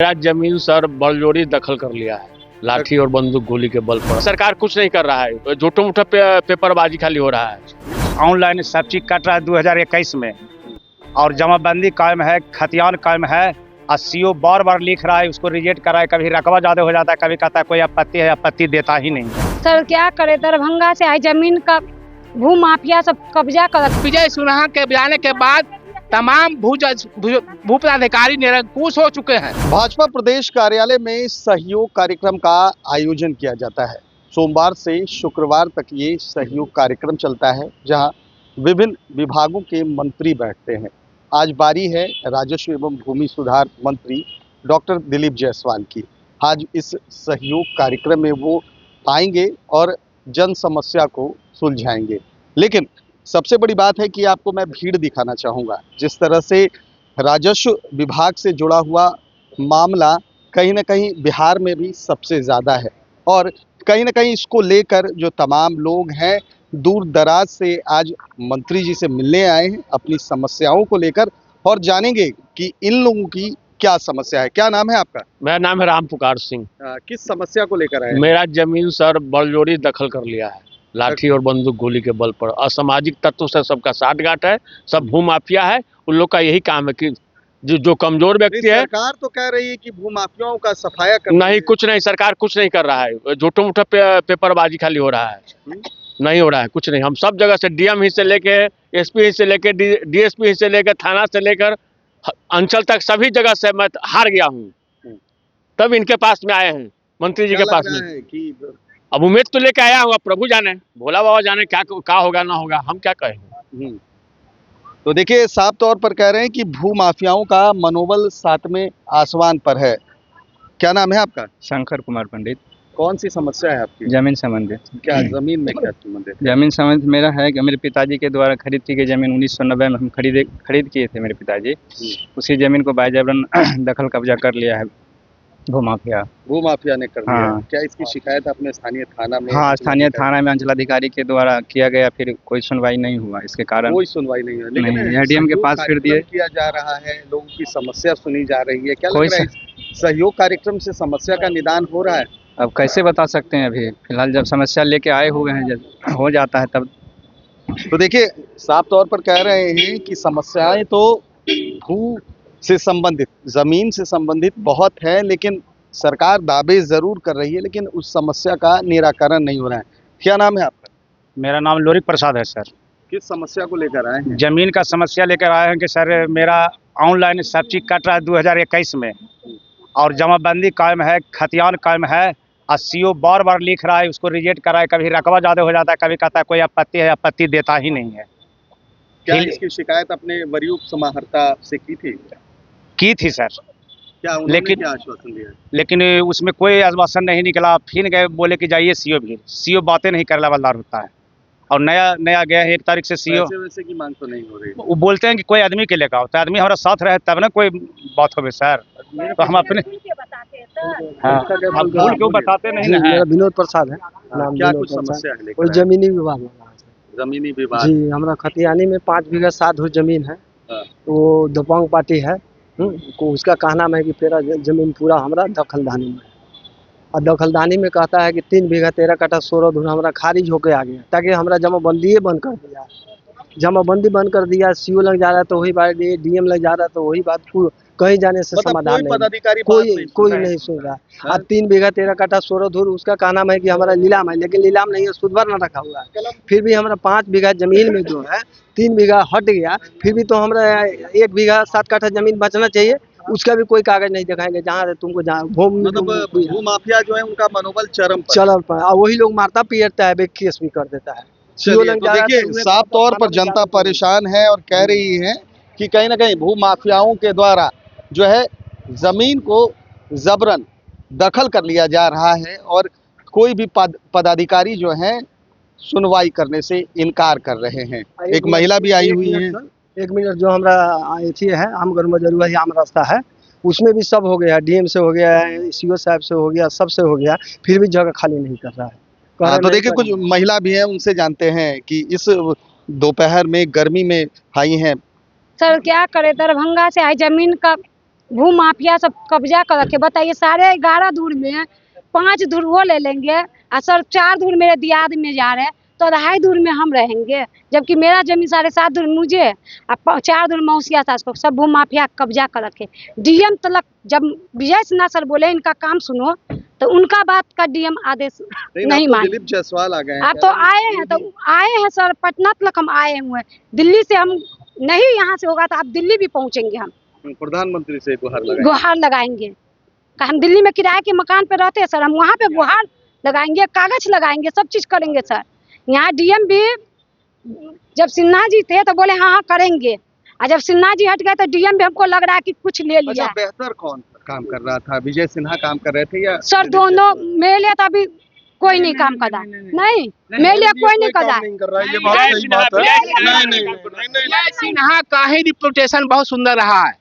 मेरा जमीन सर बलजोरी दखल कर लिया है, लाठी और बंदूक गोली के बल पर। सरकार कुछ नहीं कर रहा है, झूठो मूठा पेपरबाजी खाली हो रहा है। ऑनलाइन सब चीज कट रहा है 2021 में, और जमाबंदी कायम है, खतियान कायम है। सीओ बार बार लिख रहा है, उसको रिजेक्ट करा है, कभी रकबा ज्यादा हो जाता है, कभी कहता है कोई आपत्ति है, आपत्ति देता ही नहीं। सर क्या करे, दरभंगा से आई जमीन का भू माफिया सब कब्जा कर। विजय सिन्हा के जाने के बाद तमाम भू पदाधिकारी निरंकुश हो चुके हैं। भाजपा प्रदेश कार्यालय में सहयोग कार्यक्रम का आयोजन किया जाता है। सोमवार से शुक्रवार तक ये सहयोग कार्यक्रम चलता है, जहां विभिन्न विभागों के मंत्री बैठते हैं। आज बारी है राजस्व एवं भूमि सुधार मंत्री डॉक्टर दिलीप जायसवाल की। आज इस सहयोग कार्यक्रम में वो आएंगे और जन समस्या को सुलझाएंगे। लेकिन सबसे बड़ी बात है कि आपको मैं भीड़ दिखाना चाहूँगा। जिस तरह से राजस्व विभाग से जुड़ा हुआ मामला कहीं ना कहीं बिहार में भी सबसे ज़्यादा है, और कहीं ना कहीं इसको लेकर जो तमाम लोग हैं दूर दराज से आज मंत्री जी से मिलने आए हैं अपनी समस्याओं को लेकर, और जानेंगे कि इन लोगों की क्या समस्या है। क्या नाम है आपका? मेरा नाम है राम पुकार सिंह। किस समस्या को लेकर आए? मेरा जमीन सर बलजोरी दखल कर लिया है, लाठी और बंदूक गोली के बल पर। असामाजिक तत्व से सबका साठगांठ है, सब भू माफिया है। उन लोग का यही काम है कि जो कमजोर व्यक्ति है। सरकार तो कह रही है कि भू माफियाओं का सफाया कर नहीं, कुछ नहीं, सरकार कुछ नहीं कर रहा है। झूठो मूठा पेपरबाजी खाली हो रहा है, नहीं हो रहा है कुछ नहीं। हम सब जगह से डीएम ही से लेके एसपी ही से लेके डीएसपी ही से लेकर थाना से लेकर अंचल तक सभी जगह से मैं हार गया हूँ। तब इनके पास में आए हैं, मंत्री जी के पास में। कि अब उम्मीद तो लेके आया हूँ, प्रभु जाने, भोला बाबा जाने क्या होगा ना होगा, हम क्या कहें। तो देखिए, साफ तौर पर कह रहे हैं कि भू माफियाओं का मनोबल सातवें आसमान पर है। क्या नाम है आपका? शंकर कुमार पंडित। कौन सी समस्या है आपकी? जमीन संबंधित। क्या जमीन में क्या संबंधित? जमीन संबंधित मेरा है कि मेरे पिताजी के द्वारा खरीद की गई जमीन 1990 में हम खरीद किए थे मेरे पिताजी। उसी जमीन को बायजबरन दखल कब्जा कर लिया है भू माफिया ने कर हाँ। दिया। क्या इसकी शिकायत आपने स्थानीय थाना में? हाँ, स्थानीय थाना में अंचलाधिकारी के द्वारा किया गया, फिर कोई सुनवाई नहीं हुआ। इसके कारण कोई सुनवाई नहीं हुई। लेकिन एडीएम के पास फिर दिए, किया जा रहा है, लोगों की समस्या सुनी जा रही है। क्या कोई लग रहा है सहयोग कार्यक्रम से समस्या का निदान हो रहा है? अब कैसे बता सकते हैं। अभी फिलहाल जब समस्या लेके आए हुए हैं, जब हो जाता है तब। तो देखिए, साफ तौर पर कह रहे हैं कि समस्याएं तो भू से संबंधित, जमीन से संबंधित बहुत है, लेकिन सरकार दावे जरूर कर रही है, लेकिन उस समस्या का निराकरण नहीं हो रहा है। क्या नाम है आपका? मेरा नाम लोरिक प्रसाद है सर। किस समस्या को लेकर आए हैं? जमीन का समस्या लेकर आए हैं कि सर मेरा ऑनलाइन सब चीज कट रहा है 2021 में, और जमाबंदी कायम है, खतियान कायम है। सीओ बार बार लिख रहा है, उसको रिजेक्ट करा है, कभी रकबा ज्यादा हो जाता है, कभी कहता है कोई आपत्ति है, आपत्ति देता ही नहीं है। क्या इसकी शिकायत अपने वरीय उप समाहर्ता से की थी सर, क्या उन्होंने लेकिन क्या आश्वासन दिया? लेकिन उसमें कोई आश्वासन नहीं निकला। फिर गए, बोले कि जाइए सीओ बातें नहीं करने वाला होता है, और नया गया है 1 तारीख से सीओ। वैसे की मांग तो नहीं हो रही। वो बोलते हैं कि कोई आदमी के लेकर होता है, आदमी हमारा साथ रहे तब ना कोई बात हो सर। तो हम अपने आप भूल क्यों बताते नहीं ना। मेरा विनोद प्रसाद है नाम। क्या कुछ समस्या है? कोई जमीनी विवाद हो रहा है। जमीनी विवाद जी, हमारा खतियानी में 5 बीघा 7 धुर जमीन है। वो दबंग पार्टी है, को उसका कहना है कि तेरा जमीन पूरा हमारा दखलदानी में है, और दखलदानी में कहता है कि 3 बीघा 13 कट्ठा 16 धुर हमारा खारिज होके आ गया, ताकि हमारा जमाबंदी बंद कर दिया। जमाबंदी बंद कर दिया, सीओ लग जा रहा है तो वही बात, डीएम लग जा रहा है तो वही बात, कहीं जाने से समाधान नहीं, कोई नहीं सुन रहा। अब 3 बीघा 13 कट्ठा 16 धुर उसका कहना है कि हमारा नीलाम है, लेकिन नीलाम नहीं है, सुधवर न रखा हुआ है। फिर भी हमारा 5 बीघा जमीन में जो है 3 बीघा हट गया, फिर भी तो हमारा 1 बीघा 7 कट्ठा जमीन बचना चाहिए, उसका भी कोई कागज नहीं दिखाएंगे। जहाँ तुमको मतलब भू माफिया जो है उनका मनोबल चरम पर, और वही लोग मारता पीटता है, केस भी कर देता है। तो देखिए, साफ तौर पर जनता परेशान है और कह रही है कि कहीं ना कहीं भू माफियाओं के द्वारा जो है जमीन को जबरन दखल कर लिया जा रहा है, और कोई भी पदाधिकारी जो है सुनवाई करने से इनकार कर रहे हैं। एक महिला भी आई हुई है। 1 मिनट, जो हमारा एथी है आमगढ़ मजरुआ ही आम रास्ता है, उसमें भी सब हो गया, डीएम से हो गया, सीओ साहब से हो गया, सबसे हो गया, फिर भी जगह खाली नहीं कर रहा है। तो देखिए, कुछ महिला भी हैं, उनसे जानते हैं कि इस दोपहर में गर्मी में आई हैं। सर क्या करे, दरभंगा से आई जमीन का भू माफिया सब कब्जा कर रखे। बताइए, साढ़े 11 धूर में 5 धूर वो ले लेंगे और सर 4 धूर मेरे दियाद में जा रहे हैं, तो 2.5 धूर में हम रहेंगे, जबकि मेरा जमीन 7.5 धूर मुझे और 4 धूर मौसिया सास को। सब भू माफिया कब्जा कर रखे। डीएम तलक जब विजय सिन्हा सर बोले इनका काम सुनो, तो उनका बात का डीएम आदेश नहीं माने। दिलीप जायसवाल आ गए हैं। आप तो आए हैं सर, पटना तक हम आए हुए हैं। दिल्ली से हम नहीं, यहाँ से होगा तो आप दिल्ली भी पहुँचेंगे। हम प्रधानमंत्री से गुहार लगाएंगे। हम दिल्ली में किराए के मकान पे रहते हैं सर, हम वहाँ पे गुहार लगाएंगे, कागज लगाएंगे, सब चीज करेंगे सर। यहाँ डीएम भी जब सिन्हा जी थे तो बोले हाँ करेंगे, और जब सिन्हा जी हट गए तो डीएम भी हमको लग रहा है कि कुछ ले लिया। अच्छा, बेहतर कौन काम कर रहा था? विजय सिन्हा काम कर रहे थे या सर? दोनों मेरे लिए तो अभी कोई नहीं काम कर रहा। नहीं, मेरे लिए कोई नहीं कर रहा। ये बात सही बात है। विजय सिन्हा का ही रिपुटेशन बहुत सुंदर रहा है,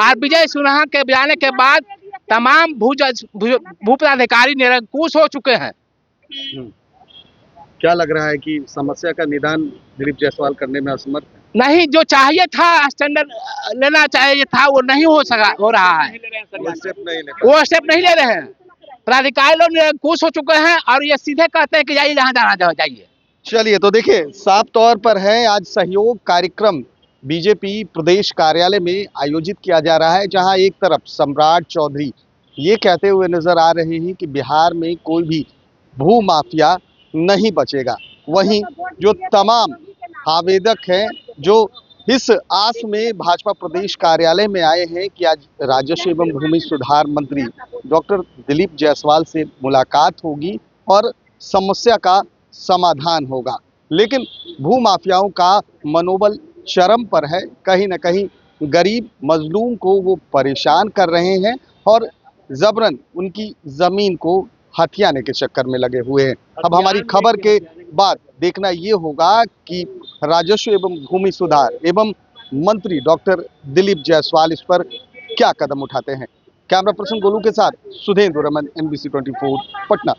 और विजय सिन्हा के जाने के बाद तमाम भू पदाधिकारी निरंकुश हो चुके हैं। क्या लग रहा है कि समस्या का निदान दिलीप जायसवाल करने में असमर्थ है? नहीं, जो चाहिए था स्टैंडर्ड लेना चाहिए था वो नहीं हो रहा है। वो स्टेप नहीं ले रहे हैं। पदाधिकारी लोग निरंकुश हो चुके हैं और ये सीधे कहते हैं कि जाइए जहाँ जाना चाहिए। चलिए, तो देखिए साफ तौर पर है, आज सहयोग कार्यक्रम बीजेपी प्रदेश कार्यालय में आयोजित किया जा रहा है, जहां एक तरफ सम्राट चौधरी ये कहते हुए नजर आ रहे हैं कि बिहार में कोई भी भू माफिया नहीं बचेगा। वहीं जो तमाम आवेदक हैं जो इस आस में भाजपा प्रदेश कार्यालय में आए हैं कि आज राजस्व एवं भूमि सुधार मंत्री डॉक्टर दिलीप जायसवाल से मुलाकात होगी और समस्या का समाधान होगा, लेकिन भू माफियाओं का मनोबल चरम पर है। कहीं न कहीं गरीब मजलूम को वो परेशान कर रहे हैं और जबरन उनकी जमीन को हथियाने के चक्कर में लगे हुए हैं। अब हमारी खबर के बाद देखना ये होगा कि राजस्व एवं भूमि सुधार एवं मंत्री डॉक्टर दिलीप जायसवाल इस पर क्या कदम उठाते हैं। कैमरा पर्सन गोलू के साथ सुधेंद्र रमन, MBC 24 पटना।